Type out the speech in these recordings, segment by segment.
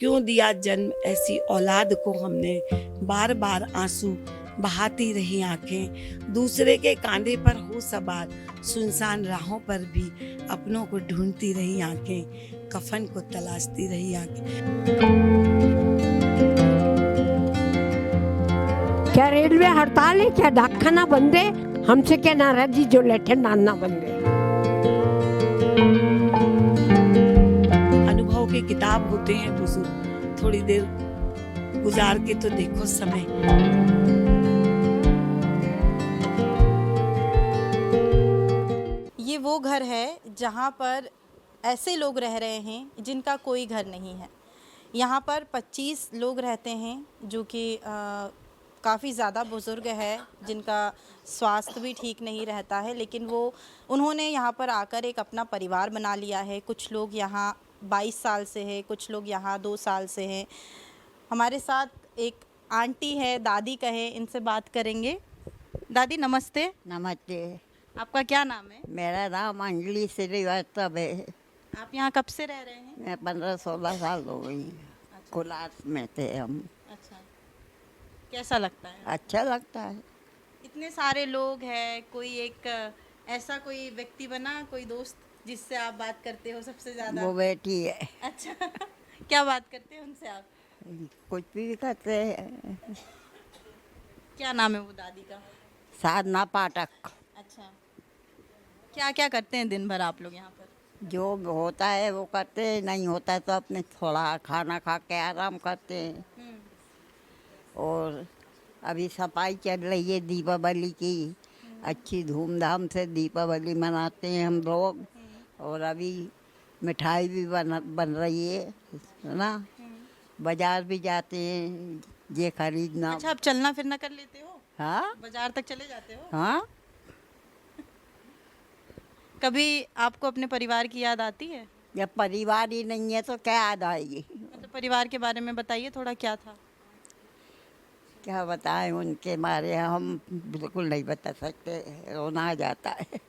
क्यों दिया जन्म ऐसी औलाद को हमने। बार बार आंसू बहाती रही आंखें, दूसरे के कांधे पर हो सवार, सुनसान राहों पर भी अपनों को ढूंढती रही आंखें, कफन को तलाशती रही आंखें। क्या रेलवे हड़ताल है, क्या डाकखाना बंद है? हमसे क्या नाराजी जो लेटर डालना बंद है। अनुभव के किताब होते हैं बुजुर्ग, थोड़ी देर गुजार के तो देखो समय। ये वो घर है जहाँ पर ऐसे लोग रह रहे हैं जिनका कोई घर नहीं है। यहाँ पर 25 लोग रहते हैं जो कि काफ़ी ज़्यादा बुज़ुर्ग है, जिनका स्वास्थ्य भी ठीक नहीं रहता है, लेकिन उन्होंने यहाँ पर आकर एक अपना परिवार बना लिया है। कुछ लोग यहाँ 22 साल से हैं, कुछ लोग यहाँ 2 साल से हैं। हमारे साथ एक आंटी है, दादी कहे, इनसे बात करेंगे। दादी नमस्ते। नमस्ते। आपका क्या नाम है? मेरा नाम अंजलि श्रीवास्तव है। आप यहाँ कब से रह रहे हैं? मैं 15-16 साल हो गई। क्लास में थे हम। अच्छा, कैसा लगता है? अच्छा लगता है। इतने सारे लोग हैं, कोई एक ऐसा कोई व्यक्ति बना, कोई दोस्त जिससे आप बात करते हो सबसे ज़्यादा? वो बेटी है। अच्छा क्या बात करते हैं उनसे आप? कुछ भी करते हैं। क्या नाम है वो दादी का? साधना पाठक। अच्छा, क्या क्या करते हैं दिन भर आप लोग यहाँ पर? जो होता है वो करते हैं, नहीं होता है तो अपने थोड़ा खाना खा के आराम करते हैं। और अभी सफाई चल रही है दीपावली की। अच्छी धूमधाम से दीपावली मनाते हैं हम लोग। और अभी मिठाई भी बन रही है ना। बाजार भी जाते हैं ये खरीदना। अच्छा, आप चलना फिरना कर लेते हो? हाँ बाजार तक चले जाते हो? हाँ। कभी आपको अपने परिवार की याद आती है? जब परिवार ही नहीं है तो क्या याद आएगी। मतलब परिवार के बारे में बताइए थोड़ा, क्या था? क्या बताएं उनके बारे में, हम बिल्कुल नहीं बता सकते, रोना आ जाता है।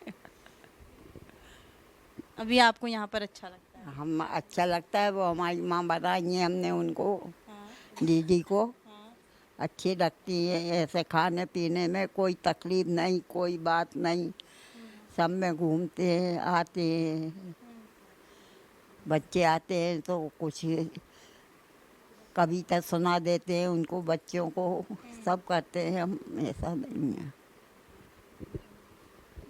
अभी आपको यहाँ पर अच्छा लगता है? हम अच्छा लगता है, वो हमारी माँ बताई है हमने उनको, हाँ। दीदी को। हाँ। अच्छी लगती है, ऐसे खाने पीने में कोई तकलीफ नहीं, कोई बात नहीं। सब में घूमते हैं, आते हैं। बच्चे आते हैं तो कुछ कविता सुना देते हैं उनको, बच्चों को। सब करते हैं हम, ऐसा नहीं है।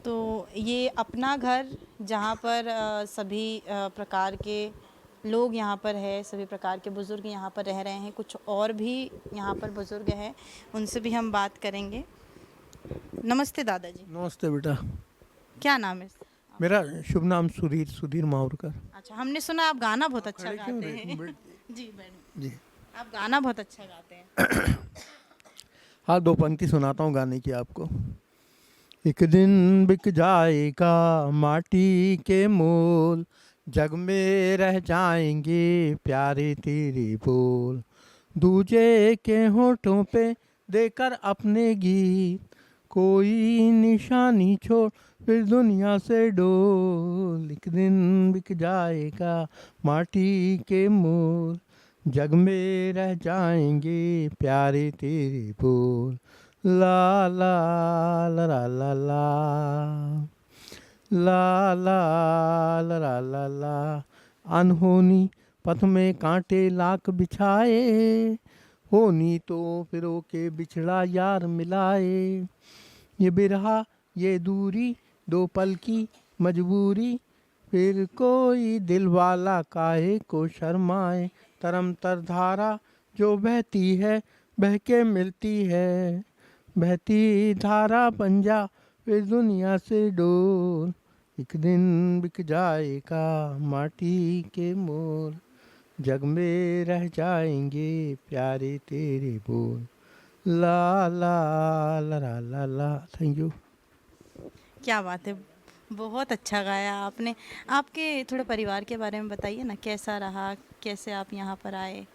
तो ये अपना घर जहाँ पर सभी प्रकार के लोग यहाँ पर है, सभी प्रकार के बुज़ुर्ग यहाँ पर रह रहे हैं। कुछ और भी यहाँ पर बुज़ुर्ग हैं, उनसे भी हम बात करेंगे। नमस्ते दादाजी। नमस्ते बेटा। क्या नाम है? मेरा शुभ नाम सुधीर मावरकर। अच्छा, हमने सुना आप गाना बहुत अच्छा गाते हैं। जी बैठ जी आप गाना बहुत अच्छा गाते हैं। हाँ, 2 पंक्ति सुनाता हूँ गाने की आपको। एक दिन बिक जाएगा माटी के मोल, जग में रह जाएंगे प्यारे तेरे बोल। दूजे के होठों पे देकर अपने गीत, कोई निशानी छोड़ फिर दुनिया से डोल। एक दिन बिक जाएगा माटी के मोल, जग में रह जाएंगे प्यारे तेरे बोल। ला ला ला ला ला ला ला ला ला ला ला ला। अनहोनी पथ में कांटे लाख बिछाए, होनी तो फिरो के बिछड़ा यार मिलाए। ये बिरहा ये दूरी दो पल की मजबूरी, फिर कोई दिल वाला काहे को शर्माए। तरम तर धारा जो बहती है बह के मिलती है, बहती धारा बन जा फिर दुनिया से डोल। एक दिन बिक जाएगा माटी के मोल, जग में रह जाएंगे प्यारे तेरे बोल। ला ला ला ला ला ला। Thank you. क्या बात है, बहुत अच्छा गाया आपने। आपके थोड़े परिवार के बारे में बताइए ना, कैसा रहा, कैसे आप यहाँ पर आए?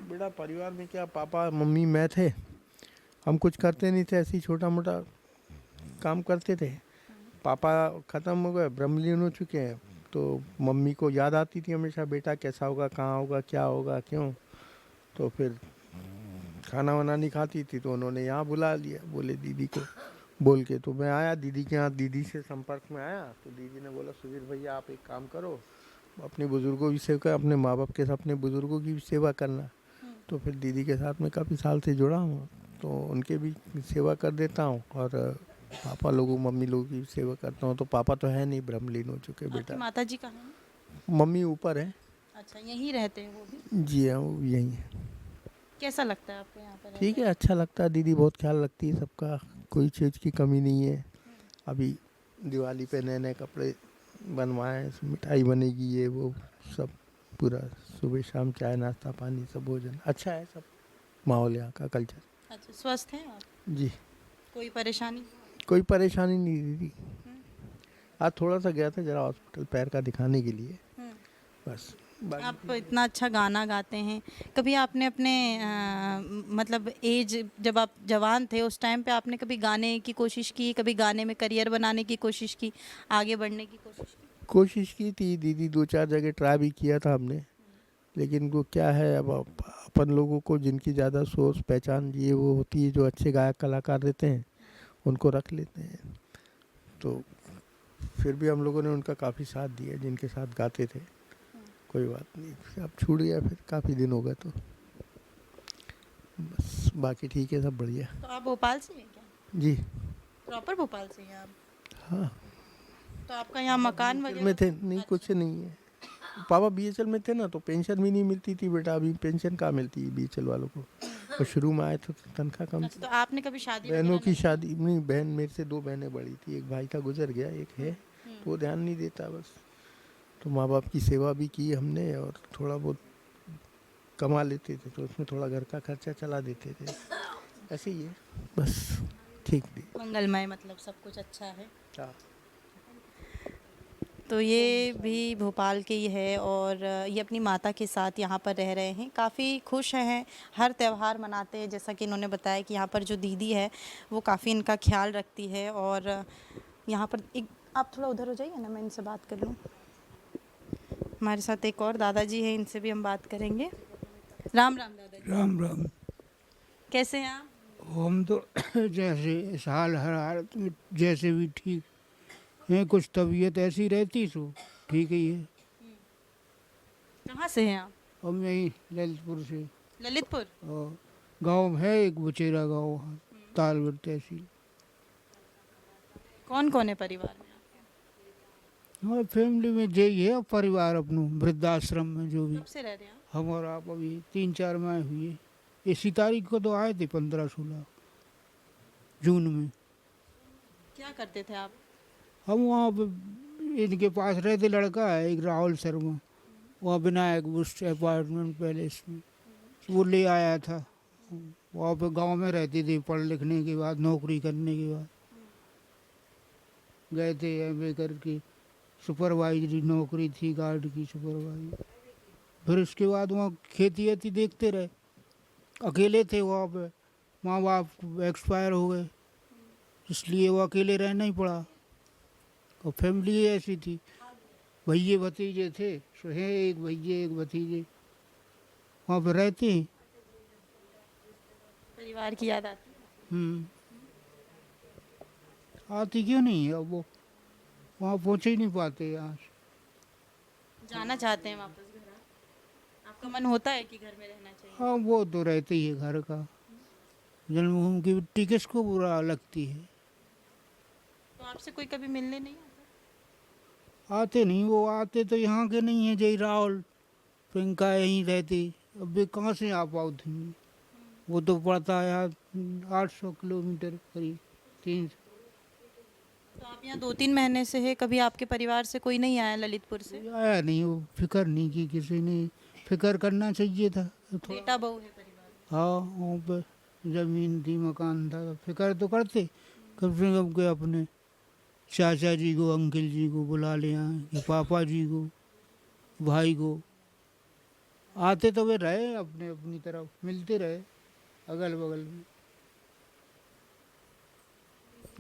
बेटा परिवार में क्या, पापा मम्मी मैं थे। हम कुछ करते नहीं थे, ऐसे ही छोटा मोटा काम करते थे। पापा ख़त्म हो गए, ब्रह्मलीन हो चुके हैं। तो मम्मी को याद आती थी हमेशा, बेटा कैसा होगा, कहाँ होगा, क्या होगा, क्यों। तो फिर खाना वाना नहीं खाती थी तो उन्होंने यहाँ बुला लिया, बोले दीदी को बोल के। तो मैं आया दीदी के यहाँ, दीदी से संपर्क में आया तो दीदी ने बोला सुधीर भैया आप एक काम करो, अपने बुज़ुर्गों की सेवा कर, अपने माँ बाप के साथ अपने बुज़ुर्गों की भी सेवा करना। तो फिर दीदी के साथ मैं काफ़ी साल से जुड़ा हूँ, तो उनके भी सेवा कर देता हूँ और पापा लोगों मम्मी लोगों की भी सेवा करता हूँ। तो पापा तो है नहीं, ब्रह्मलीन हो चुके आपकी बेटा। माता जी कहाँ हैं? मम्मी ऊपर है। अच्छा, यहीं रहते हैं वो भी? जी हाँ, वो यहीं है। कैसा लगता है आपको यहाँ पर ठीक है, अच्छा लगता है। दीदी बहुत ख्याल रखती है सबका, कोई चीज़ की कमी नहीं है। अभी दिवाली पे नए नए कपड़े बनवाए, मिठाई बनेगी, ये वो सब पूरा सुबह शाम चाय नाश्ता पानी सब भोजन अच्छा है, सब माहौल यहाँ का कल्चर। अच्छा, स्वस्थ हैं आप? जी, कोई परेशानी? कोई परेशानी नहीं दीदी। आज थोड़ा सा गया था जरा हॉस्पिटल पैर का दिखाने के लिए, बस। आप इतना अच्छा गाना गाते हैं, कभी आपने अपने मतलब एज जब आप जवान थे उस टाइम पे आपने कभी गाने की कोशिश की, कभी गाने में करियर बनाने की कोशिश की, आगे बढ़ने की कोशिश की थी दीदी, 2-4 जगह ट्राई भी किया था हमने, लेकिन वो क्या है, अब अपन लोगों को जिनकी ज़्यादा सोच पहचान ये वो होती है, जो अच्छे गायक कलाकार रहते हैं उनको रख लेते हैं। तो फिर भी हम लोगों ने उनका काफ़ी साथ दिया जिनके साथ गाते थे। कोई बात नहीं, अब छूट गया, फिर काफ़ी दिन हो गए तो बस। बाकी ठीक है, सब बढ़िया। तो आप भोपाल से हैं क्या? जी प्रॉपर भोपाल से हैं आप? हाँ। तो आपका यहाँ मकान BHL वगैरह? में थे नहीं, कुछ नहीं है। पापा BHL में थे ना, तो पेंशन भी नहीं मिलती थी बेटा। अभी पेंशन कहाँ मिलती है BHL वालों को, और शुरू में आए थे तो तनख्वाह कम अच्छा, थी। तो आपने कभी शादी बहनों वगैरह की शादी नहीं, बहन मेरे से 2 बहनें बड़ी थी, एक भाई था गुजर गया, एक है तो वो ध्यान नहीं देता बस। तो माँ बाप की सेवा भी की हमने, और थोड़ा बहुत कमा लेते थे तो उसमें थोड़ा घर का खर्चा चला देते थे, ऐसे ही है बस। ठीक थी। मंगलमय, मतलब सब कुछ अच्छा है। हाँ। तो ये भी भोपाल के ही है और ये अपनी माता के साथ यहाँ पर रह रहे हैं, काफ़ी खुश हैं, हर त्यौहार मनाते हैं। जैसा कि इन्होंने बताया कि यहाँ पर जो दीदी है वो काफ़ी इनका ख्याल रखती है। और यहाँ पर एक, आप थोड़ा उधर हो जाइए ना, मैं इनसे बात कर लूँ। हमारे साथ एक और दादाजी हैं, इनसे भी हम बात करेंगे। राम राम दादाजी। राम राम। कैसे हैं आप? हम तो जैसे इस हाल हर हालत में जैसे भी ठीक हैं, कुछ तबीयत ऐसी रहती सो ठीक ही है। कहाँ से हैं आप? हम यहीं ललितपुर से, ललितपुर। और गांव है एक बुचेरा गांव, तालवर तहसील। कौन कौन है परिवार में? हमारे फैमिली में यही है, परिवार अपनों वृद्धाश्रम में जो भी कब से रह रहे हैं आप? हम और आप अभी 3-4 माह हुई है। इसी तारीख को तो आए थे, 15-16 जून में। क्या करते थे आप? हम वहाँ पे इनके पास रहते, लड़का है एक राहुल शर्मा, वहाँ विनायक बुस्ट अपार्टमेंट पैलेस में, वो ले आया था। वहाँ पे गांव में रहते थे, पढ़ लिखने के बाद, नौकरी करने के बाद गए थे MA करके, सुपरवाइजरी नौकरी थी, गार्ड की सुपरवाइजर। फिर उसके बाद वहाँ खेती वेती देखते रहे, अकेले थे वहाँ पे, माँ बाप एक्सपायर हो गए, इसलिए वो अकेले रहना ही पड़ा। और फैमिली ऐसी थी, भैये भतीजे थे, सो है एक भैये एक भतीजे, वहाँ पे रहते हैं। परिवार की याद आती है? आती क्यों नहीं है, अब वो वहाँ पहुँच ही नहीं पाते यहाँ से। जाना चाहते हैं वापस घर? आपका मन होता है कि घर में रहना चाहिए? हाँ, वो तो रहते ही है घर का। जन्मभूमि की मिट्टी किसको बुरा लगती है। तो आपसे कोई कभी मिलने नहीं आता? आते नहीं, वो आते तो यहाँ के नहीं है, जय राहुल प्रियंका यहीं रहती, अब वे कहाँ से आ पाओ थी। वो तो पड़ता है यहाँ 800 किलोमीटर करीब, 300। तो आप यहाँ 2-3 महीने से है, कभी आपके परिवार से कोई नहीं आया ललितपुर से? आया नहीं, वो फिक्र नहीं की किसी ने, फिक्र करना चाहिए था थोड़ा। बेटा बहू है परिवार में? हाँ, वहाँ पे ज़मीन थी, मकान था, तो फिक्र तो करते, कम से कम के अपने चाचा जी को, अंकल जी को बुला ले आए, या पापा जी को, भाई को। आते तो वे रहे, अपने अपनी तरफ मिलते रहे अगल बगल में,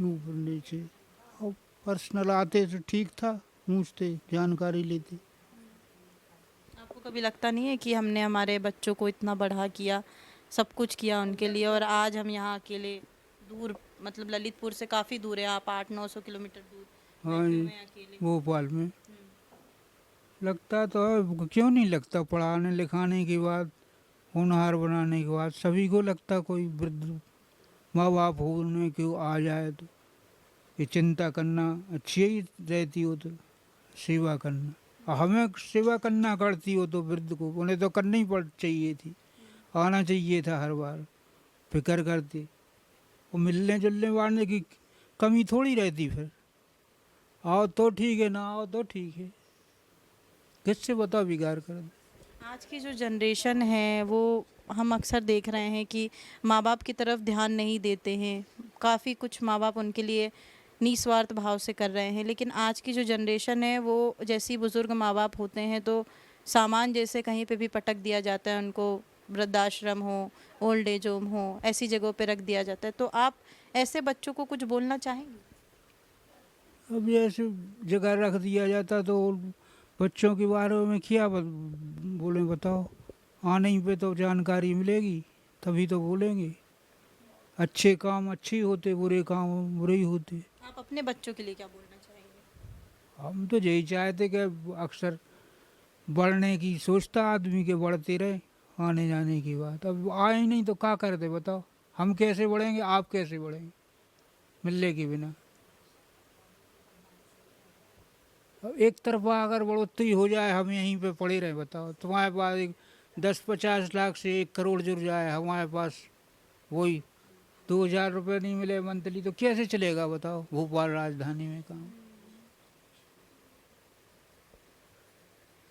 ऊपर नीचे। और पर्सनल आते तो ठीक था, पूछते, जानकारी लेते। आपको कभी लगता नहीं है कि हमने हमारे बच्चों को इतना बढ़ा किया, सब कुछ किया उनके लिए, और आज हम यहाँ अकेले दूर, मतलब ललितपुर से काफ़ी दूर है, आप 800-900 किलोमीटर दूर हाँ बैठे जी, हुए हैं अकेले। भोपाल में लगता तो है, क्यों नहीं लगता। पढ़ाने लिखाने के बाद, होनहार बनाने के बाद सभी को लगता, कोई वृद्ध माँ बाप होने क्यों आ जाए तो ये चिंता करना अच्छी ही रहती हो, तो सेवा करना। और हमें सेवा करना करती हो तो वृद्ध को उन्हें तो करनी ही पड़ चाहिए थी, आना चाहिए था हर बार, फिक्र करते। और मिलने जुलने वाले की कमी थोड़ी रहती, फिर आओ तो ठीक है, ना आओ तो ठीक है, किससे बताओ बिगाड़ कर दे। आज की जो जनरेशन है वो हम अक्सर देख रहे हैं कि माँ बाप की तरफ ध्यान नहीं देते हैं, काफ़ी कुछ माँ बाप उनके लिए निस्वार्थ भाव से कर रहे हैं, लेकिन आज की जो जनरेशन है वो जैसी बुज़ुर्ग माँ बाप होते हैं तो सामान जैसे कहीं पे भी पटक दिया जाता है, उनको वृद्धाश्रम हो, ओल्ड एज होम हो, ऐसी जगहों पे रख दिया जाता है। तो आप ऐसे बच्चों को कुछ बोलना चाहेंगे? अब ये ऐसे जगह रख दिया जाता तो बच्चों के बारे में क्या बोले बताओ। आने पे तो जानकारी मिलेगी, तभी तो बोलेंगे। अच्छे काम अच्छे ही होते, बुरे काम बुरे ही होते। आप अपने बच्चों के लिए क्या बोलना चाहेंगे? हम तो यही चाहते कि अक्सर बढ़ने की सोचता आदमी के, बढ़ते रहे आने जाने की बात। अब आए ही नहीं तो क्या करते बताओ। हम कैसे बढ़ेंगे, आप कैसे बढ़ेंगे मिलने के बिना। अब एक तरफा अगर बढ़ोतरी हो जाए, हम यहीं पे पड़े रहे बताओ। तुम्हारे पास 10-50 लाख से 1 करोड़ जुड़ जाए, हमारे पास वही 2000 रुपये नहीं मिले मंथली, तो कैसे चलेगा बताओ भोपाल राजधानी में काम।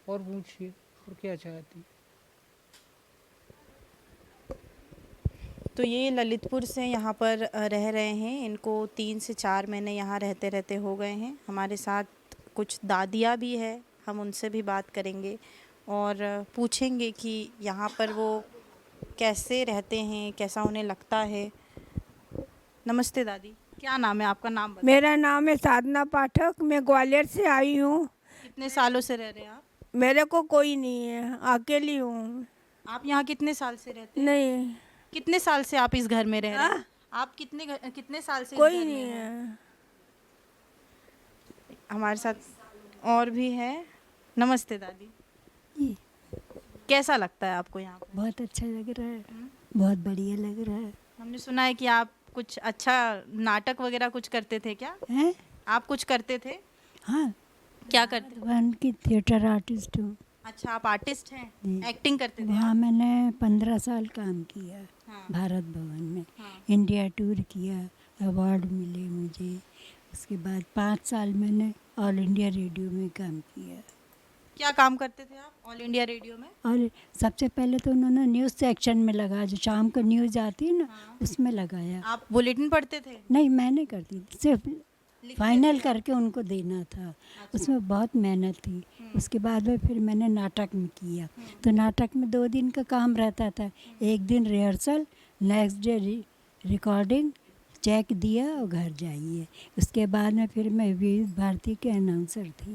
और पूछिए, और क्या चाहती। तो ये ललितपुर से यहाँ पर रह रहे हैं, इनको 3 से 4 महीने यहाँ रहते रहते हो गए हैं। हमारे साथ कुछ दादियाँ भी है, हम उनसे भी बात करेंगे और पूछेंगे कि यहाँ पर वो कैसे रहते हैं, कैसा उन्हें लगता है। नमस्ते दादी, क्या नाम है आपका? नाम बताइए। मेरा नाम है साधना पाठक, मैं ग्वालियर से आई हूँ। कितने सालों से रह रहे हैं आप? मेरे को कोई नहीं है, अकेली हूँ। आप यहाँ कितने साल से रहते हैं? नहीं, कितने साल से आप इस घर में रह रहे हैं? आप कितने साल से इस कोई घर में नहीं हैं? है। हमारे साथ और भी है। नमस्ते दादी, कैसा लगता है आपको यहाँ पर? बहुत अच्छा लग रहा है, बहुत बढ़िया लग रहा है। हमने सुना है कि आप कुछ अच्छा नाटक वगैरह कुछ करते थे, क्या हैं? आप कुछ करते थे? हाँ, क्या करते थे? भगवान की थिएटर आर्टिस्ट हूँ। अच्छा, आप आर्टिस्ट हैं, जी। एक्टिंग करते थे वहाँ आप? मैंने 15 साल काम किया, हाँ। भारत भवन में। हाँ। इंडिया टूर किया, अवार्ड मिले मुझे। उसके बाद 5 साल मैंने ऑल इंडिया रेडियो में काम किया। क्या काम करते थे आप ऑल इंडिया रेडियो में? और सबसे पहले तो उन्होंने न्यूज़ सेक्शन में लगाया, जो शाम को न्यूज़ आती है ना, उसमें लगाया। आप बुलेटिन पढ़ते थे? नहीं, मैं नहीं करती थी, सिर्फ फाइनल करके उनको देना था। उसमें बहुत मेहनत थी। उसके बाद में फिर मैंने नाटक में किया, तो नाटक में 2 दिन का काम रहता था। एक दिन rehearsal, next day recording, check दिया और घर जाइए। उसके बाद में फिर मैं विविध भारती के अनाउंसर थी।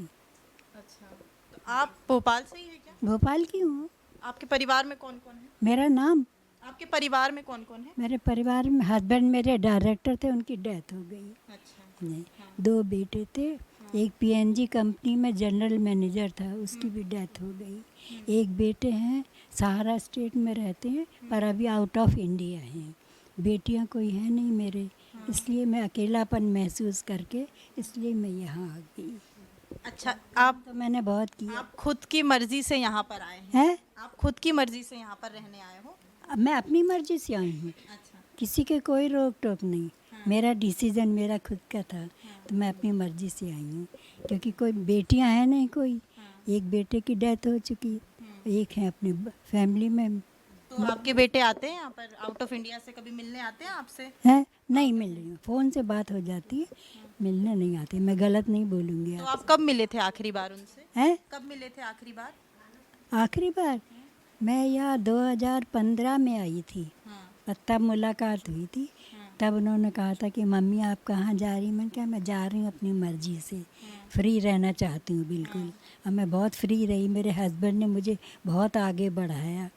अच्छा, तो आप भोपाल से ही हैं क्या? भोपाल की हूँ। आपके परिवार में कौन कौन है? मेरा नाम, आपके परिवार में कौन कौन है? मेरे परिवार में हस्बैंड मेरे डायरेक्टर थे, उनकी डेथ हो गई। अच्छा, नहीं, 2 बेटे थे। एक पीएनजी कंपनी में जनरल मैनेजर था, उसकी भी डेथ हो गई। एक बेटे हैं, सहारा स्टेट में रहते हैं, पर अभी आउट ऑफ इंडिया हैं। बेटियां कोई है नहीं मेरे, इसलिए मैं अकेलापन महसूस करके, इसलिए मैं यहाँ आ गई। अच्छा, आप तो मैंने बहुत किया आप खुद की मर्जी से यहाँ पर आए हैं? है। आप खुद की मर्जी से यहाँ पर रहने आए हो? अब मैं अपनी मर्जी से आई हूँ, अच्छा, किसी के कोई रोक टोक नहीं। मेरा डिसीजन मेरा खुद का था, तो मैं अपनी मर्जी से आई हूँ। क्योंकि कोई बेटियां हैं नहीं कोई, एक बेटे की डेथ हो चुकी, एक है अपनी फैमिली में। तो आपके बेटे आते हैं यहाँ पर आउट ऑफ इंडिया से, कभी मिलने आते हैं आपसे? है नहीं मिल रही हूँ, फ़ोन से बात हो जाती है, मिलने नहीं आती। मैं गलत नहीं बोलूँगी। तो आप कब मिले थे आखिरी बार उनसे? है कब मिले थे आखिरी बार? आखिरी बार मैं यहाँ 2015 में आई थी, हाँ, तब मुलाकात हुई थी। तब उन्होंने कहा था कि मम्मी आप कहाँ जा रही? मैंने कहा मैं जा रही हूँ अपनी मर्ज़ी से, फ्री रहना चाहती हूँ बिल्कुल। और मैं बहुत फ्री रही, मेरे हस्बैंड ने मुझे बहुत आगे बढ़ाया,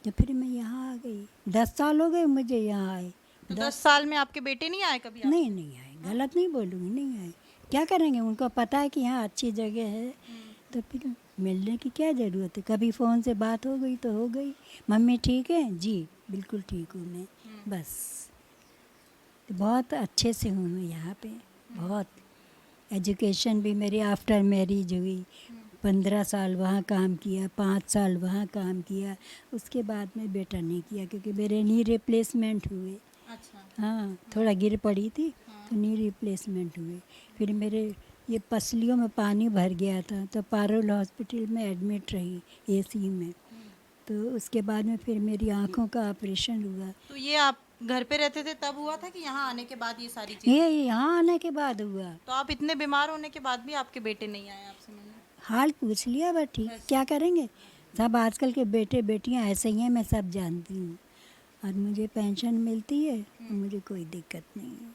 तो फिर मैं यहाँ आ गई। 10 साल हो गए मुझे यहाँ आए। तो 10 साल में आपके बेटे नहीं आए कभी? नहीं नहीं आए, गलत नहीं बोलूँगी, नहीं आए। क्या करेंगे, उनको पता है कि यहाँ अच्छी जगह है, तो फिर मिलने की क्या ज़रूरत है? कभी फ़ोन से बात हो गई तो हो गई। मम्मी ठीक है? जी बिल्कुल ठीक हूँ मैं, बस। तो बहुत अच्छे से हूँ मैं यहाँ पे, बहुत। एजुकेशन भी मेरी आफ्टर मैरिज हुई, 15 साल वहाँ काम किया, 5 साल वहाँ काम किया। उसके बाद में बेटा नहीं किया क्योंकि मेरे नी रिप्लेसमेंट हुए। अच्छा। हाँ, थोड़ा गिर पड़ी थी तो नी रिप्लेसमेंट हुए। फिर मेरे ये पसलियों में पानी भर गया था, तो पारुल हॉस्पिटल में एडमिट रही एसी में। तो उसके बाद में फिर मेरी आँखों का ऑपरेशन हुआ। तो ये आप घर पे रहते थे तब हुआ था कि यहाँ आने के बाद ये सारी चीज़? ये यहाँ आने के बाद हुआ। तो आप इतने बीमार होने के बाद भी आपके बेटे नहीं आए आपसे मिलने? हाल पूछ लिया बस, ठीक, क्या करेंगे। सब आजकल के बेटे बेटियां ऐसे ही हैं, मैं सब जानती हूँ। और मुझे पेंशन मिलती है, तो मुझे कोई दिक्कत नहीं है,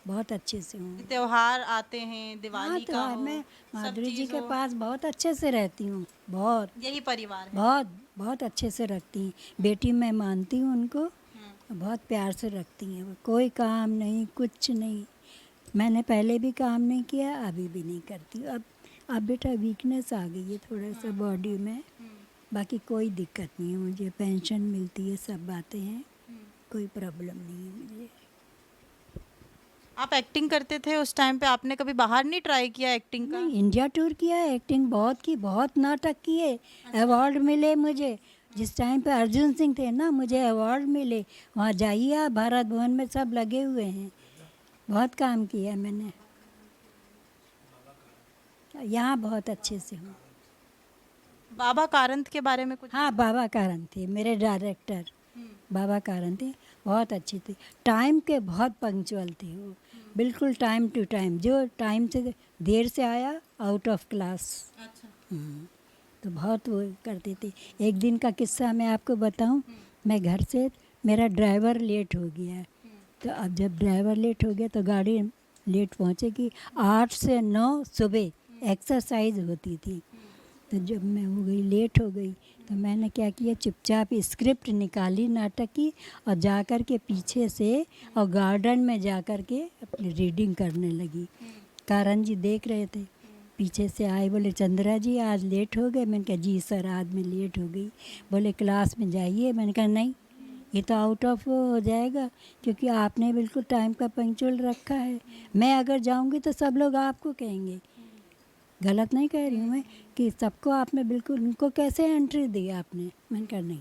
बहुत अच्छे से हूँ। त्योहार आते हैं, हाँ, दिवाली तो का हो, मैं सब माधुरी जी चीज़ के हो, पास बहुत अच्छे से रहती हूँ, बहुत यही परिवार है। बहुत बहुत अच्छे से रखती हैं। बेटी मैं मानती हूँ उनको, बहुत प्यार से रखती हैं वो। कोई काम नहीं, कुछ नहीं। मैंने पहले भी काम नहीं किया, अभी भी नहीं करती हूँ। अब बेटा वीकनेस आ गई है थोड़ा सा बॉडी में, बाकी कोई दिक्कत नहीं है मुझे। पेंशन मिलती है, सब बातें हैं, कोई प्रॉब्लम नहीं है मुझे। आप एक्टिंग करते थे उस टाइम पे, आपने कभी बाहर नहीं ट्राई किया एक्टिंग का? नहीं, इंडिया टूर किया है, एक्टिंग बहुत की, बहुत नाटक किए, अवार्ड मिले मुझे। जिस टाइम पे अर्जुन सिंह थे ना, मुझे अवार्ड मिले। वहाँ जाइए आप, भारत भवन में सब लगे हुए हैं। बहुत काम किया मैंने यहाँ, बहुत अच्छे से हूँ। बाबा कारंत के बारे में कुछ? हाँ, बाबा कारन थे मेरे डायरेक्टर, बाबा कारन थे, बहुत अच्छी थी। टाइम के बहुत पंक्चुअल थे वो, बिल्कुल टाइम टू टाइम। जो टाइम से देर से आया, आउट ऑफ क्लास। अच्छा। तो बहुत वो करते थे। एक दिन का किस्सा मैं आपको बताऊं, मैं घर से, मेरा ड्राइवर लेट हो गया, तो अब जब ड्राइवर लेट हो गया तो गाड़ी लेट पहुंचेगी। 8 से 9 सुबह एक्सरसाइज होती थी, तो जब मैं हो गई, लेट हो गई, तो मैंने क्या किया, चुपचाप स्क्रिप्ट निकाली नाटक की, और जा कर के पीछे से और गार्डन में जा कर के अपनी रीडिंग करने लगी। कारण जी देख रहे थे, पीछे से आए, बोले चंद्रा जी आज लेट हो गए। मैंने कहा जी सर, आज मैं लेट हो गई। बोले क्लास में जाइए। मैंने कहा नहीं, ये तो आउट ऑफ हो जाएगा, क्योंकि आपने बिल्कुल टाइम का पंक्चुअल रखा है। मैं अगर जाऊंगी तो सब लोग आपको कहेंगे, गलत नहीं कह रही हूँ मैं, कि सबको आपने बिल्कुल, उनको कैसे एंट्री दी आपने। मैंने कहा नहीं,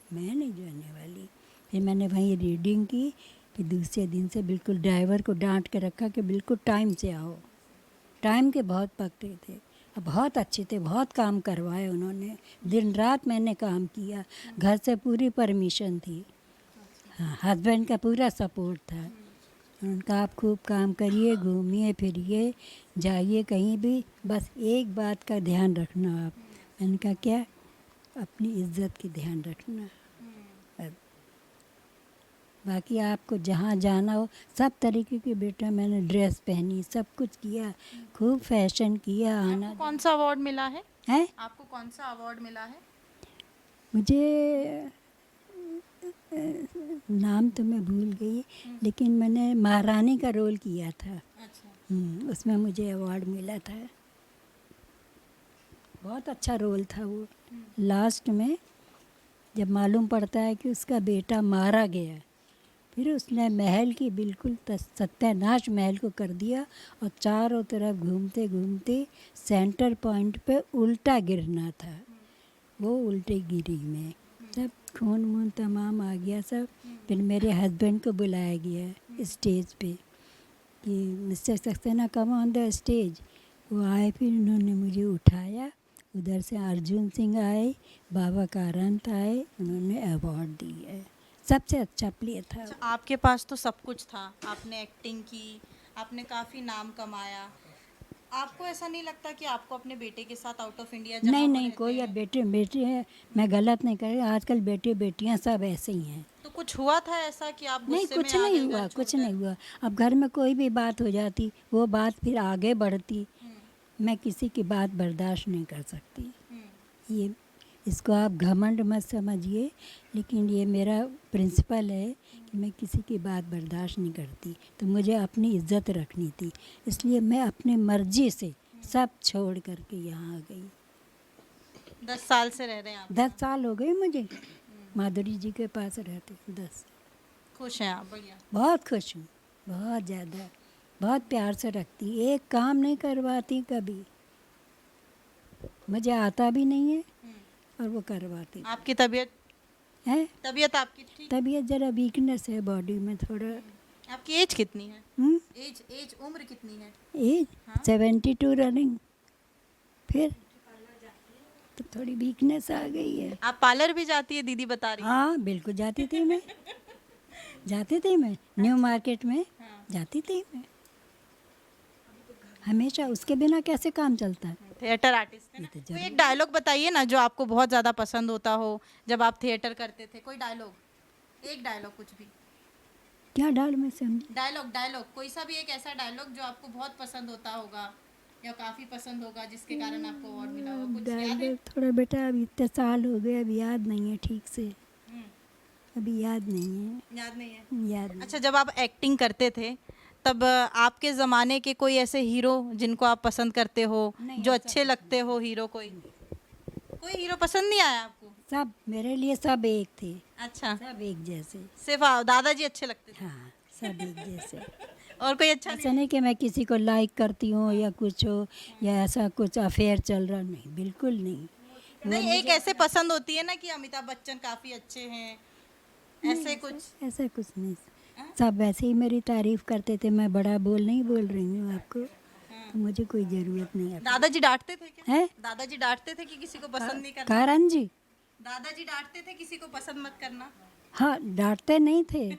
मैं नहीं जाने वाली। फिर मैंने वहीं रीडिंग की, फिर दूसरे दिन से बिल्कुल ड्राइवर को डांट के रखा कि बिल्कुल टाइम से आओ। टाइम के बहुत पकड़े थे, और बहुत अच्छे थे, बहुत काम करवाए उन्होंने। दिन रात मैंने काम किया, घर से पूरी परमिशन थी। हाँ, हस्बैंड का पूरा सपोर्ट था। उनका आप खूब काम करिए, घूमिए फिरिए, जाइए कहीं भी, बस एक बात का ध्यान रखना आप। मैंने कहा क्या? अपनी इज्जत की ध्यान रखना। बाकी आपको जहाँ जाना हो, सब तरीके की बेटा मैंने ड्रेस पहनी, सब कुछ किया, खूब फैशन किया। आना आपको कौन सा अवार्ड मिला है? है, आपको कौन सा अवार्ड मिला है? मुझे नाम तो मैं भूल गई, लेकिन मैंने महारानी का रोल किया था। अच्छा। उसमें मुझे अवार्ड मिला था। बहुत अच्छा रोल था वो। लास्ट में जब मालूम पड़ता है कि उसका बेटा मारा गया, फिर उसने महल की बिल्कुल सत्यानाश महल को कर दिया, और चारों तरफ घूमते घूमते सेंटर पॉइंट पे उल्टा गिरना था। वो उल्टे गिरी में सब खून वून तमाम आ गया सब। फिर मेरे हस्बैंड को बुलाया गया स्टेज पे कि mister Saxena come on the stage. वो आए, फिर उन्होंने मुझे उठाया, उधर से अर्जुन सिंह आए, बाबा कारंत आए, उन्होंने अवार्ड दिया। सबसे अच्छा प्ले था। अच्छा, आपके पास तो सब कुछ था, आपने एक्टिंग की, आपने काफ़ी नाम कमाया। आपको ऐसा नहीं लगता कि आपको अपने बेटे के साथ आउट ऑफ इंडिया नहीं नहीं, कोई अब बेटे बेटे हैं, मैं गलत नहीं कर रही। आजकल बेटे बेटियां सब ऐसे ही हैं। तो कुछ हुआ था ऐसा कि आप नहीं, गुस्से कुछ में आ नहीं गए हुआ, घर कुछ छोड़कर? नहीं हुआ। अब घर में कोई भी बात हो जाती, वो बात फिर आगे बढ़ती। मैं किसी की बात बर्दाश्त नहीं कर सकती। ये इसको आप घमंड मत समझिए, लेकिन ये मेरा प्रिंसिपल है कि मैं किसी की बात बर्दाश्त नहीं करती। तो मुझे अपनी इज्जत रखनी थी, इसलिए मैं अपनी मर्जी से सब छोड़ करके यहाँ आ गई। 10 साल से रह रहे हैं आप? 10 साल हो गए मुझे माधुरी जी के पास रहते, 10। खुश हैं आप? बढ़िया। बहुत खुश हूँ, बहुत ज़्यादा, बहुत प्यार से रखती, एक काम नहीं करवाती कभी। मुझे आता भी नहीं है और वो करवाती आपकी तबीयत है। तबीयत आपकी ठीक? तबीयत ज़रा वीकनेस है बॉडी में थोड़ा। आपकी एज कितनी है? हम्म, एज उम्र कितनी है? Age 72 running. फिर तो थोड़ी वीकनेस आ गई है। आप पार्लर भी जाती है दीदी बता रही है? हाँ बिल्कुल जाती थी मैं, जाती थी मैं न्यू मार्केट में, जाती थी मैं हमेशा। उसके बिना कैसे काम चलता है। थिएटर आर्टिस्ट है ना? ये तो कोई जरूर। एक डायलॉग बताइए ना जो आपको बहुत ज़्यादा पसंद होता हो जब आप थिएटर करते थे। कोई डायलॉग, एक डायलॉग कुछ भी। क्या डाल में समझी? डायलॉग कोई सा भी एक ऐसा डायलॉग जो आपको बहुत पसंद होता होगा या काफ़ी पसंद होगा जिसके कारण आपको अवार्ड मिला होगा, कुछ याद है? डायलॉग थोड़ा बेटा अभी इतने साल हो गए, अभी याद नहीं है ठीक से, हम्म, अभी याद नहीं है, याद नहीं है। याद नहीं। अच्छा, जब आप एक्टिंग करते थे तब आपके ज़माने के कोई ऐसे हीरो जिनको आप पसंद करते हो, जो अच्छे लगते हो हीरो? कोई हीरो पसंद नहीं आया आपको? सब मेरे लिए सब एक थे, अच्छा, सब एक जैसे। सिर्फ दादाजी अच्छे लगते थे हाँ सब एक जैसे। और कोई अच्छा ऐसा नहीं कि मैं किसी को लाइक करती हूँ या कुछ हो, या ऐसा कुछ अफेयर चल रहा, नहीं बिल्कुल नहीं। नहीं? एक ऐसे पसंद होती है ना कि अमिताभ बच्चन काफ़ी अच्छे हैं, ऐसे कुछ? ऐसा कुछ नहीं, सब वैसे ही मेरी तारीफ करते थे। मैं बड़ा बोल नहीं बोल रही हूँ आपको, तो मुझे कोई ज़रूरत नहीं है। दादाजी डांटते थे क्या? हैं? दादाजी डांटते थे कि किसी को पसंद नहीं करना? कारण जी, दादाजी डांटते थे किसी को पसंद मत करना? हाँ डांटते नहीं थे,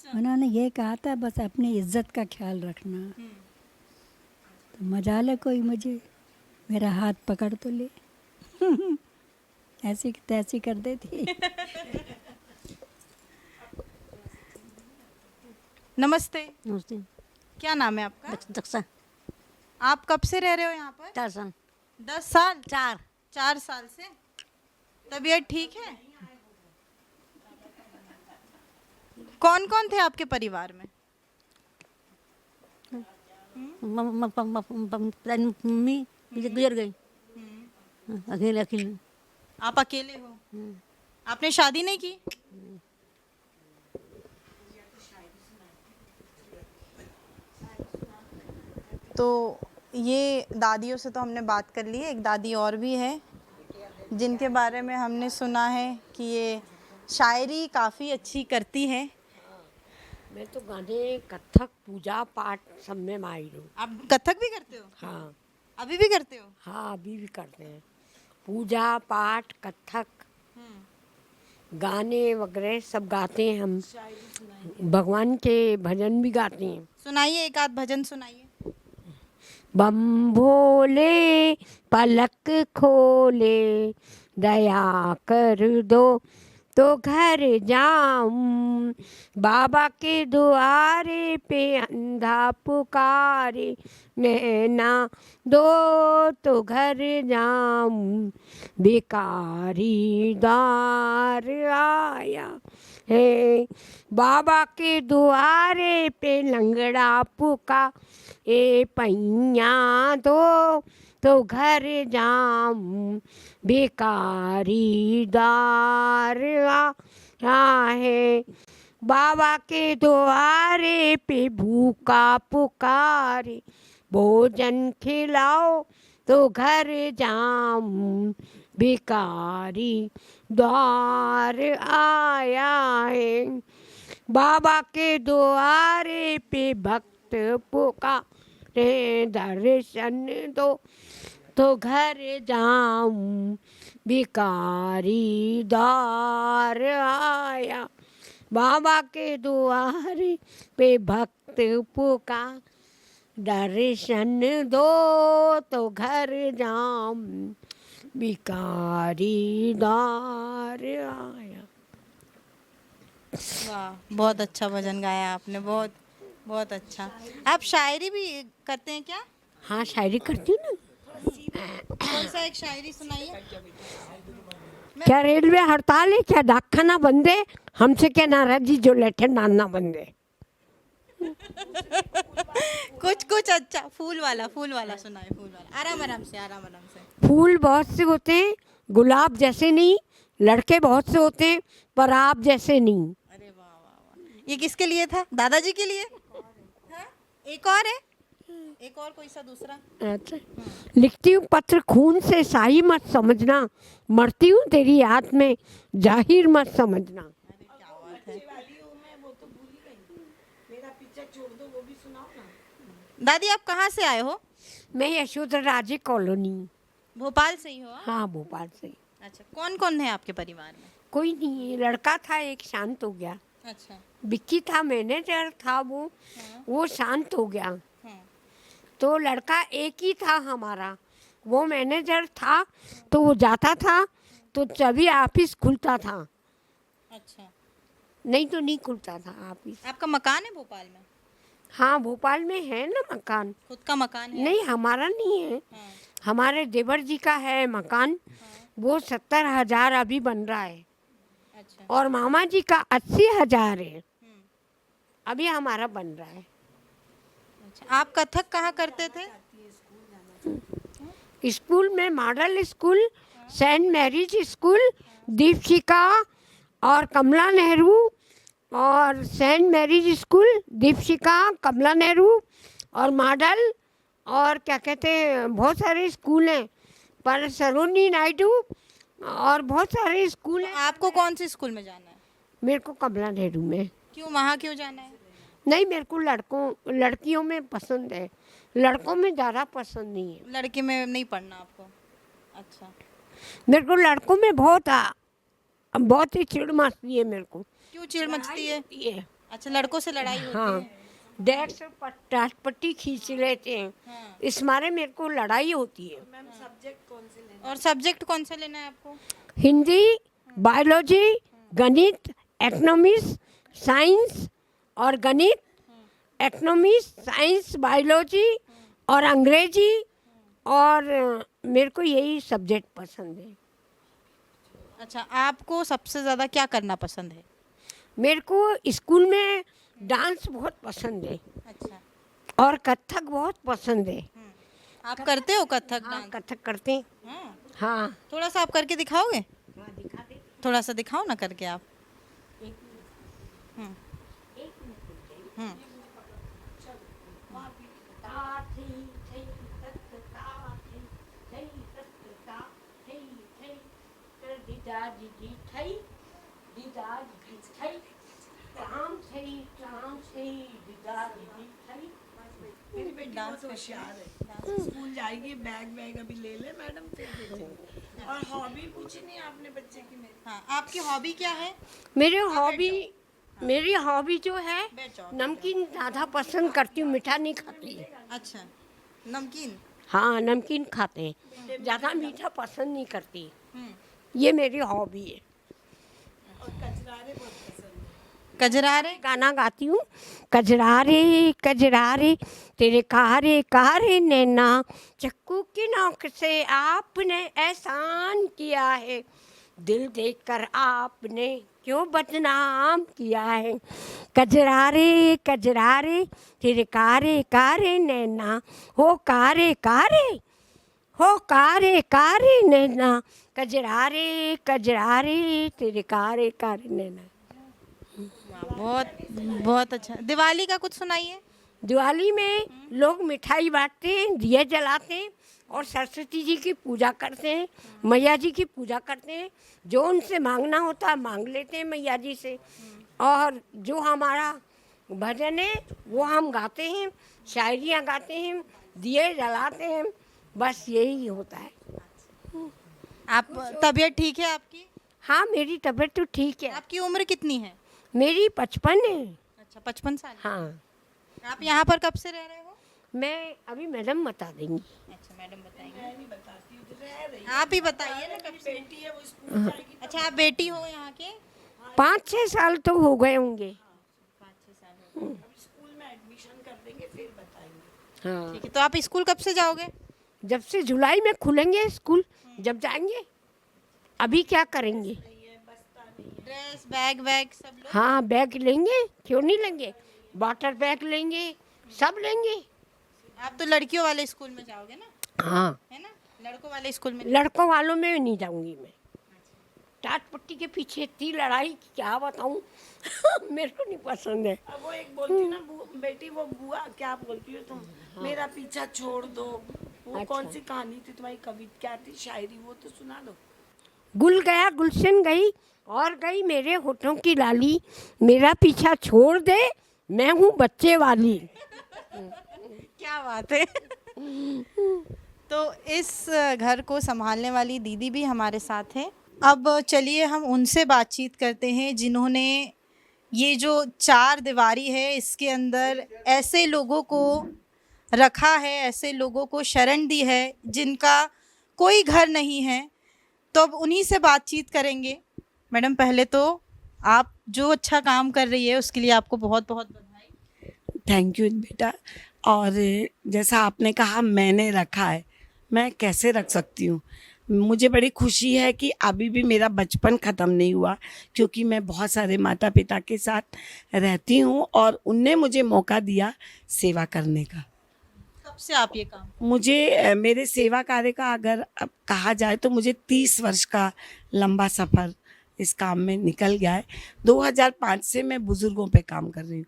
उन्होंने ये कहा था बस अपनी इज्जत का ख्याल रखना। तो मजाल कोई मुझे मेरा हाथ पकड़ तो ले ऐसी तैसी कर देती। नमस्ते, नमस्ते। क्या नाम है आपका? दक्षा आप कब से रह रहे हो यहाँ पर? 4 साल 10 साल? 4 4 साल से। तबीयत ठीक है? कौन कौन थे आपके परिवार में? मम्मी गुजर गई, अकेले अकेले। आप अकेले हो? आपने शादी नहीं की? तो ये दादियों से तो हमने बात कर ली है, एक दादी और भी है जिनके बारे में हमने सुना है कि ये शायरी काफ़ी अच्छी करती है। मैं तो गाने, कथक, पूजा पाठ सब में माहिर हूँ। आप कथक भी करते हो? हाँ अभी भी करते हो? हाँ अभी भी करते हैं, पूजा पाठ कथक गाने वगैरह सब गाते हैं हम। भगवान के भजन भी गाते हैं। सुनाइए, एक आध भजन सुनाइए। बम भोले पलक खोले दया कर दो तो घर जाऊं, बाबा के द्वारे पे अंधा पुकारे नैना दो तो घर जाऊं, भिखारी द्वार आया है, बाबा के द्वारे पे लंगड़ा पुका ए पैया दो तो घर जाऊं, भिखारी द्वार आया है, बाबा के द्वारे पे भूखा पुकारे भोजन खिलाओ तो घर जाऊं, भिखारी द्वार आया है, बाबा के द्वारे पे भक्त पुकारे दर्शन दो तो घर जाऊं, भिखारी द्वार आया, बाबा के द्वारे पे भक्त पुकार दर्शन दो तो घर जाऊं, भिखारी द्वार आया। वाह, बहुत अच्छा भजन गाया आपने, बहुत बहुत अच्छा। आप शायरी भी करते हैं क्या? हाँ शायरी करती हूँ ना। कौन सा एक शायरी सुनाइए। क्या रेलवे हड़ताल है, क्या डाकखाना बंद है, हमसे क्या नाराजी जो लेटर डालना बंद है। कुछ कुछ अच्छा फूल वाला सुनाए, फूल वाला, आराम आराम से, आराम आराम से। फूल बहुत से होते हैं, गुलाब जैसे नहीं, लड़के बहुत से होते हैं, पर आप जैसे नहीं। अरे वाह वाह वाह, ये किसके लिए था? दादाजी के लिए? हाँ? एक और है, एक और कोई सा दूसरा? अच्छा, लिखती हूँ पत्र खून से, शाही मत समझना, मरती हूँ तेरी याद में, जाहिर मत समझना। अरे क्या बात है। दादी आप कहाँ से आए हो? मैं यशोधरा राजे कॉलोनी। भोपाल से ही हो आप? हाँ भोपाल से। अच्छा, कौन कौन है आपके परिवार में? कोई नहीं है, लड़का था एक, शांत हो गया। अच्छा। विक्की था, मैनेजर था वो शांत हो गया। हाँ। तो लड़का एक ही था हमारा, वो मैनेजर था, तो वो जाता था तो तभी ऑफिस खुलता था, अच्छा, नहीं तो नहीं खुलता था ऑफिस। आपका मकान है भोपाल में? हाँ भोपाल में है ना मकान। खुद का मकान है? नहीं हमारा नहीं है, हाँ। हमारे देवर जी का है मकान। वो 70,000 अभी बन रहा है, अच्छा। और मामा जी का 80,000 है, अभी हमारा बन रहा है। अच्छा, आप कथक कहाँ करते थे? स्कूल में, model school, saint Mary's school, Deepshikha और कमला नेहरू, और saint Mary's school, Deepshikha, Kamla Nehru और मॉडल, और क्या कहते हैं, बहुत सारे स्कूल हैं, पर सरोजिनी नायडू, और बहुत सारे स्कूल हैं। आपको कौन से स्कूल में जाना है? मेरे को कमला नेहरू में। क्यों, वहाँ क्यों जाना है? नहीं, मेरे को लड़कियों में पसंद है, लड़कों में ज़्यादा पसंद नहीं है। लड़के में नहीं पढ़ना आपको? अच्छा। मेरे को लड़कों में बहुत ही चिड़ मचती है मेरे को। क्यों चिढ़ मचती है? ये अच्छा, लड़कों से लड़ाई होती हाँ, है? डेस्क से पट्टी खींच लेते हैं, हाँ। इस मारे मेरे को लड़ाई होती है। और सब्जेक्ट कौन सा लेना है आपको? हिंदी, बायोलॉजी, गणित, इकोनॉमिक्स, साइंस, और गणित, इकोनॉमिक्स, साइंस, बायोलॉजी और अंग्रेजी, और मेरे को यही सब्जेक्ट पसंद है। अच्छा, आपको सबसे ज़्यादा क्या करना पसंद है? मेरे को स्कूल में डांस बहुत पसंद है, अच्छा। और कथक बहुत पसंद है। आप करते हो कथक हाँ, डांस? कथक करते हैं। हाँ। हाँ थोड़ा सा आप करके दिखाओगे? थोड़ा सा दिखाओ ना करके आप। हम्म। हम्म। मेरी बेटी बहुत होशियार है, स्कूल जाएगी, बैग अभी ले ले मैडम, फिर भेजेंगे। और हॉबी पूछी नहीं आपने बच्चे की मेरी? हाँ, आपकी हॉबी क्या है? मेरी हॉबी जो है, बैठ जाओ। नमकीन ज़्यादा पसंद करती हूँ, मीठा नहीं खाती। अच्छा, नमकीन। हाँ नमकीन खाते हैं, ज़्यादा मीठा पसंद नहीं करती, हम्म। ये मेरी हॉबी है। और कजरारे बहुत पसंद है। कजरारे? गाना गाती हूँ, कजरारे कजरारे तेरे कारे कारे नैना, चक्कू की नोक से आपने एहसान किया है, दिल देखकर आपने क्यों बदनाम किया है। कजरारे कजरारे तेरे कारे कारे नैना, हो कारे कारे, हो कारे कारे नैना, कजरारे कजरारे तेरे कारे कारे नैना। बहुत बहुत अच्छा। दिवाली का कुछ सुनाइए। दिवाली में लोग मिठाई बांटते हैं, दिए जलाते हैं, और सरस्वती जी की पूजा करते हैं, मैया जी की पूजा करते हैं, जो उनसे मांगना होता है मांग लेते हैं मैया जी से, और जो हमारा भजन है वो हम गाते हैं, शायरियाँ गाते हैं, दिए जलाते हैं, बस यही होता है। आप तबीयत ठीक है आपकी? हाँ मेरी तबीयत तो ठीक है। आपकी उम्र कितनी है? मेरी 55 है। अच्छा, 55 साल। हाँ। आप यहाँ पर कब से रह रहे हो? मैं अभी मैडम बता देंगी। अच्छा, मैडम बताएंगे। मैं नहीं बताती हूँ, तो रह रही आप ही बताइए ना, कब से? बेटी है वो स्कूल जाएगी। अच्छा, आप बेटी हो यहाँ के? हाँ 5-6 साल तो हो गए होंगे। स्कूल में एडमिशन कर देंगे फिर बताएंगे। हाँ, ठीक है, तो आप स्कूल कब से जाओगे? जब से जुलाई में खुलेंगे स्कूल, जब जाएंगे। अभी क्या करेंगे? ड्रेस, बैग वैग सब लोग? हाँ, बैग लेंगे, क्यों नहीं लेंगे? वाटर बैग लेंगे, सब लेंगे। आप तो लड़कियों वाले स्कूल में जाओगे ना, हाँ, है ना? लड़कों वाले स्कूल में लड़कों वालों में नहीं जाऊंगी मैं। टाट पट्टी के पीछे इतनी लड़ाई, क्या बताऊं। मेरे को नहीं पसंद है। अब वो एक बोलती ना बेटी, वो बुआ क्या बोलती हो तुम, मेरा पीछा छोड़ दो। वो कौन सी कहानी थी तुम्हारी, कविता क्या थी, शायरी, वो तो सुना दो। गुल गया गुलशन गई और गई मेरे होठों की लाली, मेरा पीछा छोड़ दे, मैं हूँ बच्चे वाली। क्या बात है। तो इस घर को संभालने वाली दीदी भी हमारे साथ है। अब चलिए हम उनसे बातचीत करते हैं जिन्होंने ये जो चार दीवारी है इसके अंदर ऐसे लोगों को रखा है, ऐसे लोगों को शरण दी है जिनका कोई घर नहीं है। तो अब उन्हीं से बातचीत करेंगे। मैडम, पहले तो आप जो अच्छा काम कर रही है उसके लिए आपको बहुत बहुत बधाई। थैंक यू बेटा। और जैसा आपने कहा मैंने रखा है, मैं कैसे रख सकती हूँ। मुझे बड़ी खुशी है कि अभी भी मेरा बचपन ख़त्म नहीं हुआ, क्योंकि मैं बहुत सारे माता पिता के साथ रहती हूँ और उनने मुझे मौका दिया सेवा करने का। कब से आप ये काम? मुझे मेरे सेवा कार्य का अगर अब कहा जाए तो मुझे 30 वर्ष का लंबा सफ़र इस काम में निकल गया है। 2005 से मैं बुज़ुर्गों पे काम कर रही हूँ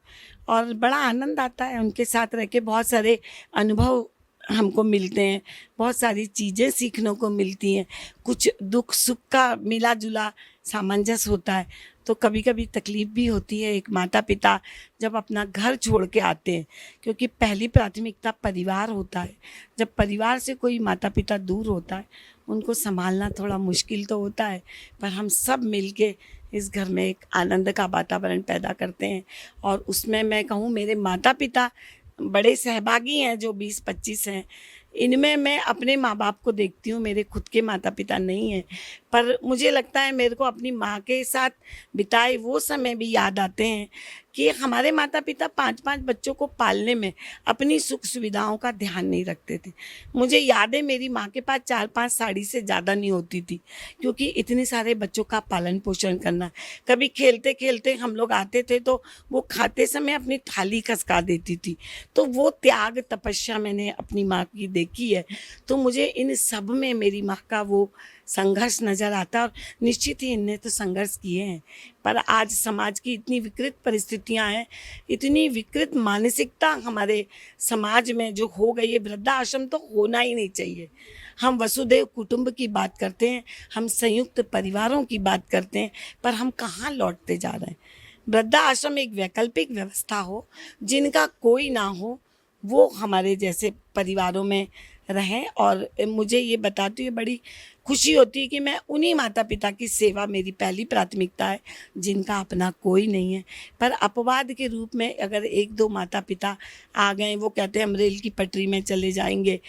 और बड़ा आनंद आता है उनके साथ रह के। बहुत सारे अनुभव हमको मिलते हैं, बहुत सारी चीज़ें सीखने को मिलती हैं। कुछ दुख सुख का मिला जुला सामंजस्य होता है, तो कभी कभी तकलीफ़ भी होती है। एक माता पिता जब अपना घर छोड़ के आते हैं, क्योंकि पहली प्राथमिकता परिवार होता है। जब परिवार से कोई माता पिता दूर होता है, उनको संभालना थोड़ा मुश्किल तो होता है, पर हम सब मिलके इस घर में एक आनंद का वातावरण पैदा करते हैं। और उसमें मैं कहूँ मेरे माता पिता बड़े सहभागी हैं, जो 20-25 हैं। इनमें मैं अपने माँ बाप को देखती हूँ, मेरे खुद के माता पिता नहीं हैं, पर मुझे लगता है मेरे को अपनी माँ के साथ बिताए वो समय भी याद आते हैं कि हमारे माता पिता 5-5 बच्चों को पालने में अपनी सुख सुविधाओं का ध्यान नहीं रखते थे। मुझे याद है मेरी माँ के पास 4-5 साड़ी से ज़्यादा नहीं होती थी, क्योंकि इतने सारे बच्चों का पालन पोषण करना। कभी खेलते खेलते हम लोग आते थे तो वो खाते समय अपनी थाली खसका देती थी। तो वो त्याग तपस्या मैंने अपनी माँ की देखी है। तो मुझे इन सब में मेरी माँ का वो संघर्ष नज़र आता है। और निश्चित ही इनने तो संघर्ष किए हैं, पर आज समाज की इतनी विकृत परिस्थितियां हैं, इतनी विकृत मानसिकता हमारे समाज में जो हो गई है। वृद्धाश्रम तो होना ही नहीं चाहिए। हम वसुधैव कुटुंब की बात करते हैं, हम संयुक्त परिवारों की बात करते हैं, पर हम कहाँ लौटते जा रहे हैं। वृद्धाश्रम एक वैकल्पिक व्यवस्था हो, जिनका कोई ना हो वो हमारे जैसे परिवारों में रहें। और मुझे ये बताती हुई बड़ी खुशी होती है कि मैं उन्हीं माता पिता की सेवा मेरी पहली प्राथमिकता है जिनका अपना कोई नहीं है। पर अपवाद के रूप में अगर 1-2 माता पिता आ गए, वो कहते हैं हम रेल की पटरी में चले जाएंगे,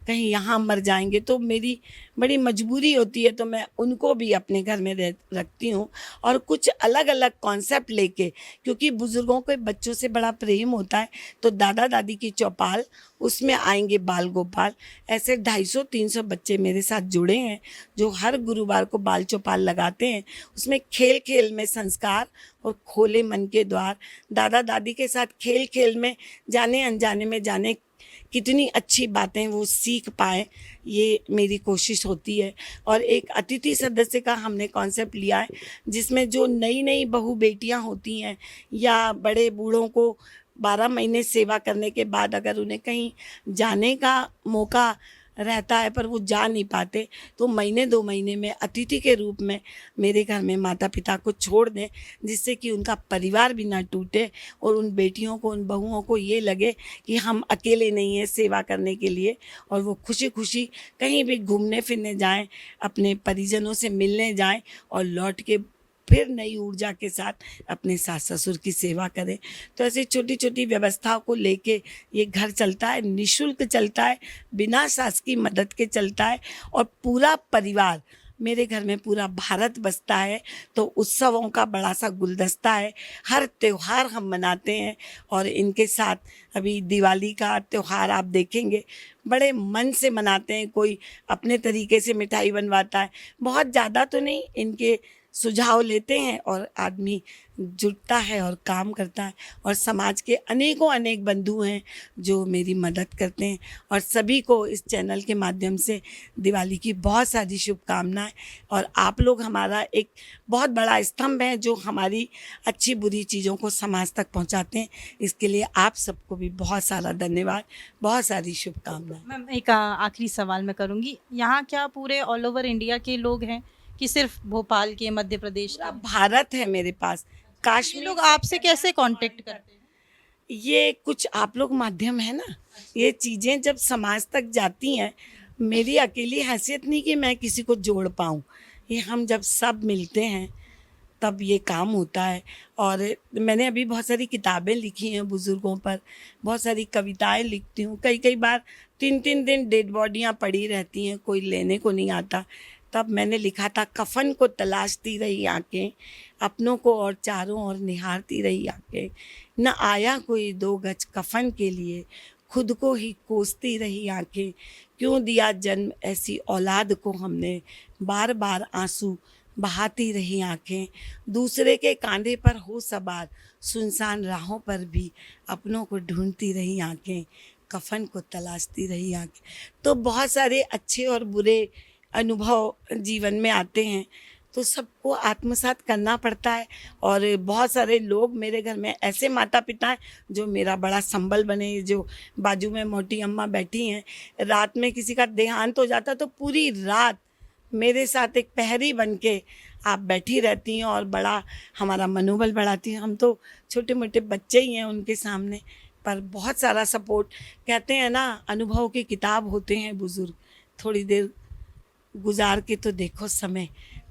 कहीं यहाँ मर जाएंगे, तो मेरी बड़ी मजबूरी होती है, तो मैं उनको भी अपने घर में रखती हूँ। और कुछ अलग अलग कॉन्सेप्ट लेके, क्योंकि बुज़ुर्गों को बच्चों से बड़ा प्रेम होता है, तो दादा दादी की चौपाल, उसमें आएंगे बाल गोपाल। ऐसे 250-300 बच्चे मेरे साथ जुड़े हैं जो हर गुरुवार को बाल चौपाल लगाते हैं। उसमें खेल खेल में संस्कार और खोले मन के द्वार। दादा दादी के साथ खेल खेल में जाने अनजाने में जाने कितनी अच्छी बातें वो सीख पाए, ये मेरी कोशिश होती है। और एक अतिथि सदस्य का हमने कॉन्सेप्ट लिया है, जिसमें जो नई नई बहू बेटियां होती हैं या बड़े बूढ़ों को 12 महीने सेवा करने के बाद अगर उन्हें कहीं जाने का मौका रहता है पर वो जा नहीं पाते, तो महीने 2 महीने में अतिथि के रूप में मेरे घर में माता पिता को छोड़ दें, जिससे कि उनका परिवार भी ना टूटे और उन बेटियों को, उन बहुओं को ये लगे कि हम अकेले नहीं हैं सेवा करने के लिए। और वो खुशी खुशी कहीं भी घूमने फिरने जाएं, अपने परिजनों से मिलने जाएं और लौट के फिर नई ऊर्जा के साथ अपने सास ससुर की सेवा करें। तो ऐसी छोटी छोटी व्यवस्थाओं को लेके ये घर चलता है, निःशुल्क चलता है, बिना सास की मदद के चलता है। और पूरा परिवार मेरे घर में पूरा भारत बसता है, तो उत्सवों का बड़ा सा गुलदस्ता है। हर त्यौहार हम मनाते हैं और इनके साथ अभी दिवाली का त्यौहार आप देखेंगे बड़े मन से मनाते हैं। कोई अपने तरीके से मिठाई बनवाता है, बहुत ज़्यादा तो नहीं, इनके सुझाव लेते हैं और आदमी जुटता है और काम करता है। और समाज के अनेकों अनेक बंधु हैं जो मेरी मदद करते हैं। और सभी को इस चैनल के माध्यम से दिवाली की बहुत सारी शुभकामनाएं। और आप लोग हमारा एक बहुत बड़ा स्तंभ है जो हमारी अच्छी बुरी चीज़ों को समाज तक पहुंचाते हैं। इसके लिए आप सबको भी बहुत सारा धन्यवाद, बहुत सारी शुभकामनाएं। मैम एक आखिरी सवाल मैं करूँगी, यहाँ क्या पूरे ऑल ओवर इंडिया के लोग हैं कि सिर्फ भोपाल के, मध्य प्रदेश पूरा के? भारत है मेरे पास। ये काश्मीर लोग आपसे कैसे कांटेक्ट करते हैं? ये कुछ आप लोग माध्यम है ना, ये चीज़ें जब समाज तक जाती हैं, मेरी अकेली हैसियत नहीं कि मैं किसी को जोड़ पाऊँ, ये हम जब सब मिलते हैं तब ये काम होता है। और मैंने अभी बहुत सारी किताबें लिखी हैं बुज़ुर्गों पर, बहुत सारी कविताएं लिखती हूँ। कई बार 3-3 दिन डेड बॉडियाँ पड़ी रहती हैं, कोई लेने को नहीं आता। तब मैंने लिखा था, कफन को तलाशती रही आंखें, अपनों को और चारों ओर निहारती रही आंखें, न आया कोई 2 गज कफन के लिए, खुद को ही कोसती रही आंखें। क्यों दिया जन्म ऐसी औलाद को हमने, बार बार आंसू बहाती रही आंखें। दूसरे के कांधे पर हो सवार, सुनसान राहों पर भी अपनों को ढूंढती रही आंखें, कफन को तलाशती रही आंखें। तो बहुत सारे अच्छे और बुरे अनुभव जीवन में आते हैं, तो सबको आत्मसात करना पड़ता है। और बहुत सारे लोग मेरे घर में ऐसे माता पिता हैं जो मेरा बड़ा संबल बने। जो बाजू में मोटी अम्मा बैठी हैं, रात में किसी का देहांत हो जाता तो पूरी रात मेरे साथ एक पहरी बन के आप बैठी रहती हैं और बड़ा हमारा मनोबल बढ़ाती हैं। हम तो छोटे मोटे बच्चे ही हैं उनके सामने, पर बहुत सारा सपोर्ट। कहते हैं ना, अनुभव की किताब होते हैं बुज़ुर्ग, थोड़ी देर गुजार के तो देखो समय,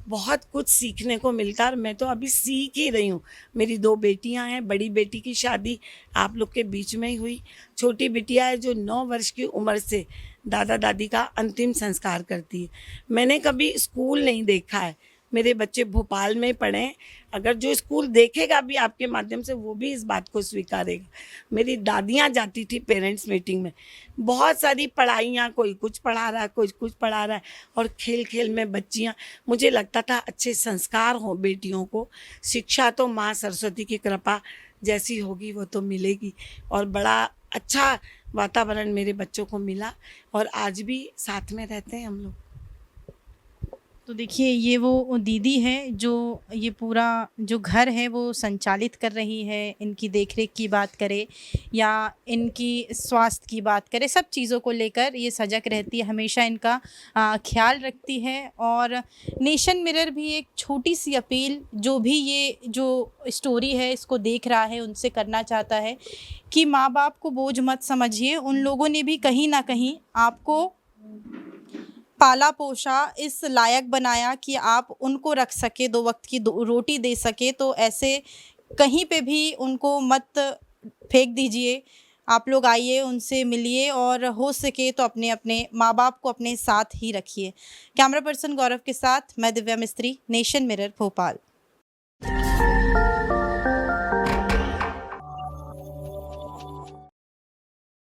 बहुत कुछ सीखने को मिलता है। और मैं तो अभी सीख ही रही हूँ। मेरी 2 बेटियां हैं, बड़ी बेटी की शादी आप लोग के बीच में ही हुई, छोटी बिटिया है जो 9 वर्ष की उम्र से दादा दादी का अंतिम संस्कार करती है। मैंने कभी स्कूल नहीं देखा है, मेरे बच्चे भोपाल में पढ़े हैं। अगर जो स्कूल देखेगा भी आपके माध्यम से, वो भी इस बात को स्वीकारेगा। मेरी दादियाँ जाती थी पेरेंट्स मीटिंग में, बहुत सारी पढ़ाइयाँ, कोई कुछ पढ़ा रहा है, कोई कुछ पढ़ा रहा है, और खेल खेल में बच्चियाँ। मुझे लगता था अच्छे संस्कार हों बेटियों को। शिक्षा तो माँ सरस्वती की कृपा जैसी होगी वो तो मिलेगी। और बड़ा अच्छा वातावरण मेरे बच्चों को मिला और आज भी साथ में रहते हैं हम लोग। तो देखिए, ये वो दीदी हैं जो ये पूरा जो घर है वो संचालित कर रही है। इनकी देखरेख की बात करें या इनकी स्वास्थ्य की बात करें, सब चीज़ों को लेकर ये सजग रहती है, हमेशा इनका ख्याल रखती है। और नेशन मिरर भी एक छोटी सी अपील, जो भी ये जो स्टोरी है इसको देख रहा है, उनसे करना चाहता है कि माँ बाप को बोझ मत समझिए। उन लोगों ने भी कहीं ना कहीं आपको पाला पोषा, इस लायक बनाया कि आप उनको रख सके, 2 वक्त की रोटी दे सके। तो ऐसे कहीं पे भी उनको मत फेंक दीजिए। आप लोग आइए, उनसे मिलिए और हो सके तो अपने अपने माँ बाप को अपने साथ ही रखिए। कैमरा पर्सन गौरव के साथ मैं दिव्या मिस्त्री, नेशन मिरर भोपाल।